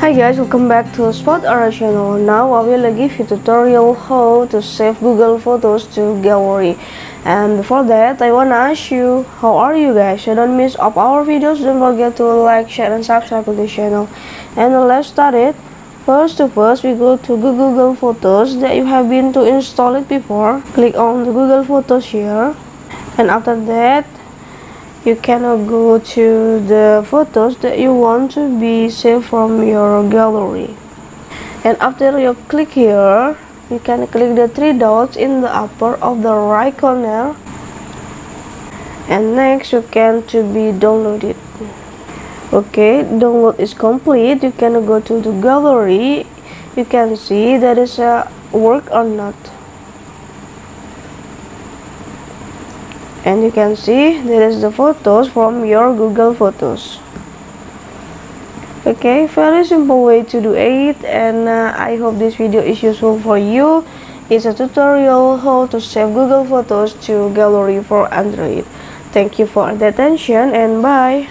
Hi guys, welcome back to Spot Our channel. Now I will give you tutorial how to save Google Photos to gallery. And before that, I wanna ask you, how are you guys? So don't miss up our videos. Don't forget to like, share, and subscribe to the channel. And let's start it. First, we go to Google Photos that you have been to install it before. Click on the Google Photos here, and after that, you can go to the photos that you want to be saved from your gallery. And after you click here, you can click the three dots in the upper of the right corner, and next you can to be downloaded. Okay, download is complete. You can go to the gallery. You can see that is a work or not. And you can see there is the photos from your Google Photos. Okay, very simple way to do it, and I hope this video is useful for you. It's a tutorial how to save Google Photos to gallery for Android. Thank you for the attention, and bye.